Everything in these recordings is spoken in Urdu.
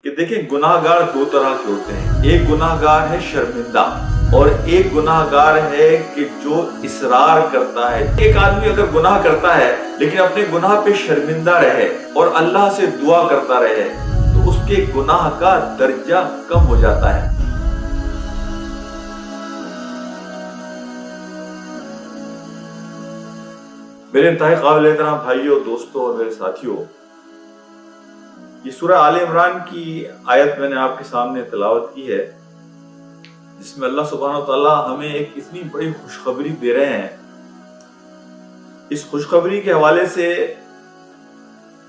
کہ دیکھیں گناہگار دو طرح کے ہوتے ہیں. ایک گناہگار ہے شرمندہ اور ایک گناہگار ہے کہ جو اصرار کرتا ہے. ایک آدمی اگر گناہ کرتا ہے لیکن اپنے گناہ پہ شرمندہ رہے اور اللہ سے دعا کرتا رہے تو اس کے گناہ کا درجہ کم ہو جاتا ہے. میرے انتہائی قابل احترام بھائیوں، دوستوں اور میرے ساتھیوں، یہ سورہ آل عمران کی آیت میں نے آپ کے سامنے تلاوت کی ہے جس میں اللہ سبحانہ وتعالی ہمیں ایک اتنی بڑی خوشخبری دے رہے ہیں. اس خوشخبری کے حوالے سے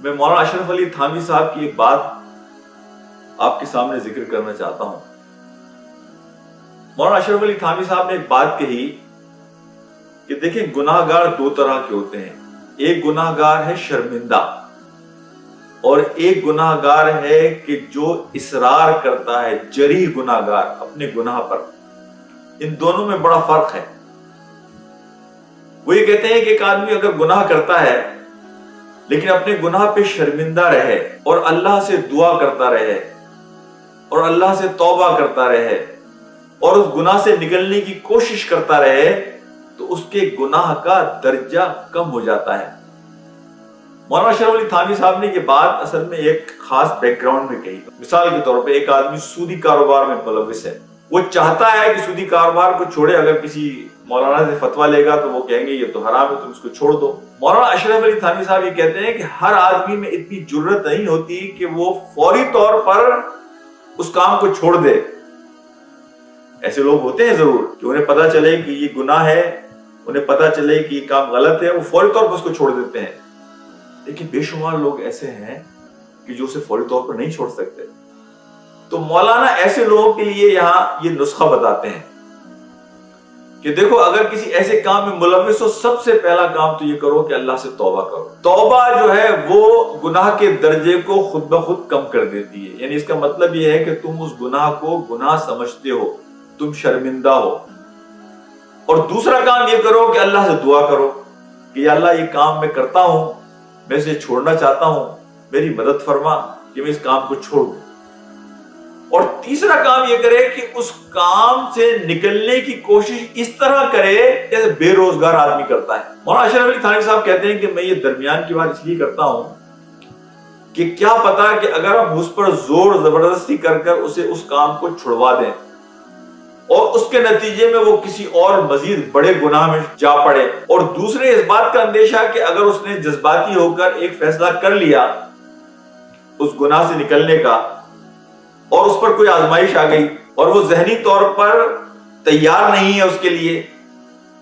میں مولانا اشرف علی تھانوی صاحب کی ایک بات آپ کے سامنے ذکر کرنا چاہتا ہوں. مولانا اشرف علی تھانوی صاحب نے ایک بات کہی کہ دیکھیں گناہگار دو طرح کے ہوتے ہیں. ایک گناہگار ہے شرمندہ اور ایک گناہگار ہے کہ جو اصرار کرتا ہے، جری گناہگار اپنے گناہ پر. ان دونوں میں بڑا فرق ہے. وہ یہ کہتے ہیں کہ ایک آدمی اگر گناہ کرتا ہے لیکن اپنے گناہ پہ شرمندہ رہے اور اللہ سے دعا کرتا رہے اور اللہ سے توبہ کرتا رہے اور اس گناہ سے نکلنے کی کوشش کرتا رہے تو اس کے گناہ کا درجہ کم ہو جاتا ہے. مولانا اشرف علی تھانوی صاحب نے یہ بات اصل میں ایک خاص بیک گراؤنڈ میں کہی. مثال کے طور پہ ایک آدمی سودی کاروبار میں ملوث ہے. وہ چاہتا ہے کہ سودی کاروبار کو چھوڑے. اگر کسی مولانا سے فتویٰ لے گا تو وہ کہیں گے یہ تو حرام ہے، تم اس کو چھوڑ دو. مولانا اشرف علی تھانوی صاحب یہ کہتے ہیں کہ ہر آدمی میں اتنی جرت نہیں ہوتی کہ وہ فوری طور پر اس کام کو چھوڑ دے. ایسے لوگ ہوتے ہیں ضرور کہ انہیں پتہ چلے کہ یہ گناہ ہے، انہیں پتہ چلے کہ یہ کام غلط ہے، وہ فوری طور پر اس کو چھوڑ دیتے ہیں. لیکن بے شمار لوگ ایسے ہیں کہ جو اسے فوری طور پر نہیں چھوڑ سکتے. تو مولانا ایسے لوگوں کے لیے یہاں یہ نسخہ بتاتے ہیں کہ دیکھو اگر کسی ایسے کام میں ملوث ہو، سب سے پہلا کام تو یہ کرو کہ اللہ سے توبہ کرو. توبہ جو ہے وہ گناہ کے درجے کو خود بخود کم کر دیتی ہے. یعنی اس کا مطلب یہ ہے کہ تم اس گناہ کو گناہ سمجھتے ہو، تم شرمندہ ہو. اور دوسرا کام یہ کرو کہ اللہ سے دعا کرو کہ یا اللہ یہ کام میں کرتا ہوں، میں اسے چھوڑنا چاہتا ہوں، میری مدد فرما کہ میں اس کام کو چھوڑ دوں. اور تیسرا کام یہ کرے کہ اس کام سے نکلنے کی کوشش اس طرح کرے جیسے بے روزگار آدمی کرتا ہے. مولانا اشرف علی تھانوی صاحب کہتے ہیں کہ میں یہ درمیان کی بات اس لیے کرتا ہوں کہ کیا پتا کہ اگر ہم اس پر زور زبردستی کر کر اسے اس کام کو چھڑوا دیں اور اس کے نتیجے میں وہ کسی اور مزید بڑے گناہ میں جا پڑے، اور دوسرے اس بات کا اندیشہ کہ اگر اس نے جذباتی ہو کر ایک فیصلہ کر لیا اس گناہ سے نکلنے کا اور اس پر کوئی آزمائش آ گئی اور وہ ذہنی طور پر تیار نہیں ہے اس کے لیے،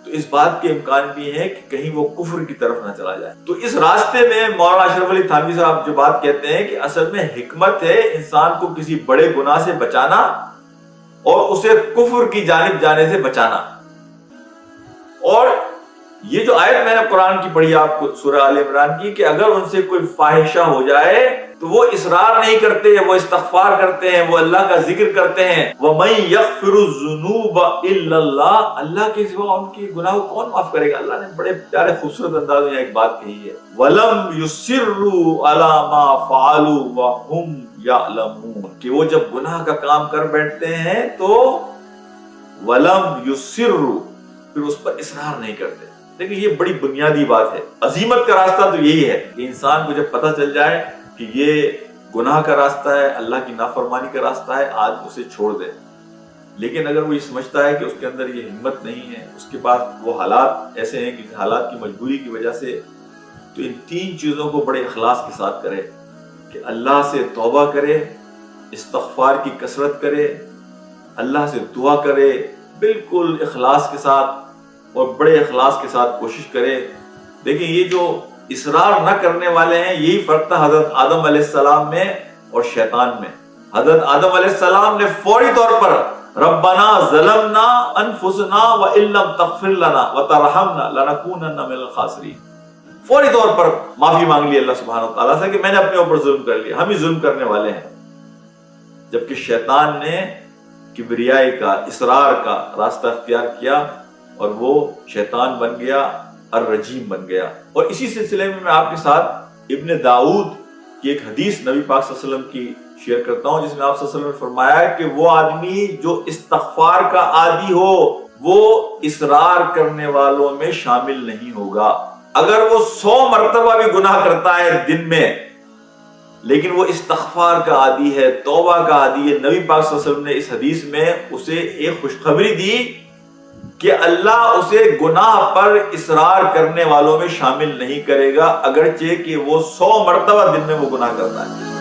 تو اس بات کے امکان بھی ہے کہ کہیں وہ کفر کی طرف نہ چلا جائے. تو اس راستے میں مولانا اشرف علی تھانوی صاحب جو بات کہتے ہیں کہ اصل میں حکمت ہے انسان کو کسی بڑے گناہ سے بچانا اور اسے کفر کی جانب جانے سے بچانا. اور یہ جو آیت میں نے قرآن کی پڑھی آپ کو سورہ آل عمران کی کہ اگر ان سے کوئی فاحشہ ہو جائے تو وہ اصرار نہیں کرتے، وہ استغفار کرتے ہیں، وہ اللہ کا ذکر کرتے ہیں. وَمَن يَغْفِرُ الذُّنُوبَ إِلَّا اللَّهُ، اللہ کے سوا ان کے گناہ کو کون معاف کرے گا. اللہ نے بڑے پیارے خوبصورت انداز میں ایک بات کہی ہے، وَلَمْ يُصِرُّوا عَلَى مَا فَعَلُوا وَهُمْ يَعْلَمُونَ، کہ وہ جب گناہ کا کام کر بیٹھتے ہیں تو وَلَمْ يُصِرُّوا، پھر اس پر اصرار نہیں کرتے. لیکن یہ بڑی بنیادی بات ہے. عظیمت کا راستہ تو یہی ہے کہ انسان کو جب پتہ چل جائے کہ یہ گناہ کا راستہ ہے، اللہ کی نافرمانی کا راستہ ہے، آدمی اسے چھوڑ دے. لیکن اگر وہ یہ سمجھتا ہے کہ اس کے اندر یہ ہمت نہیں ہے، اس کے پاس وہ حالات ایسے ہیں کہ حالات کی مجبوری کی وجہ سے، تو ان تین چیزوں کو بڑے اخلاص کے ساتھ کرے کہ اللہ سے توبہ کرے، استغفار کی کثرت کرے، اللہ سے دعا کرے بالکل اخلاص کے ساتھ اور بڑے اخلاص کے ساتھ کوشش کرے. دیکھیں یہ جو اصرار نہ کرنے والے ہیں، یہی فرق تھا حضرت آدم علیہ السلام میں اور شیطان میں. حضرت آدم علیہ السلام نے فوری طور پر ربنا ظلمنا انفسنا وان لم تغفر لنا وترحمنا لنکونن من الخاسرین، فوری طور پر معافی مانگ لی اللہ سبحانہ وتعالیٰ سے کہ میں نے اپنے اوپر ظلم کر لیا، ہم ہی ظلم کرنے والے ہیں. جبکہ شیطان نے کبریائی کا، اصرار کا راستہ اختیار کیا اور وہ شیطان بن گیا، الرجیم بن گیا. اور اسی سلسلے میں آپ کے ساتھ ابن داؤد کی ایک حدیث نبی پاک صلی اللہ علیہ وسلم کی شیئر کرتا ہوں، جس میں آپ صلی اللہ علیہ وسلم نے فرمایا کہ وہ آدمی جو استغفار کا عادی ہو وہ اصرار کرنے والوں میں شامل نہیں ہوگا۔ اگر وہ 100 مرتبہ بھی گناہ کرتا ہے دن میں لیکن وہ استغفار کا عادی ہے، توبہ کا عادی ہے، نبی پاک صلی اللہ علیہ وسلم نے اس حدیث میں اسے ایک خوشخبری دی کہ اللہ اسے گناہ پر اصرار کرنے والوں میں شامل نہیں کرے گا، اگرچہ کہ وہ 100 مرتبہ دن میں وہ گناہ کرتا ہے۔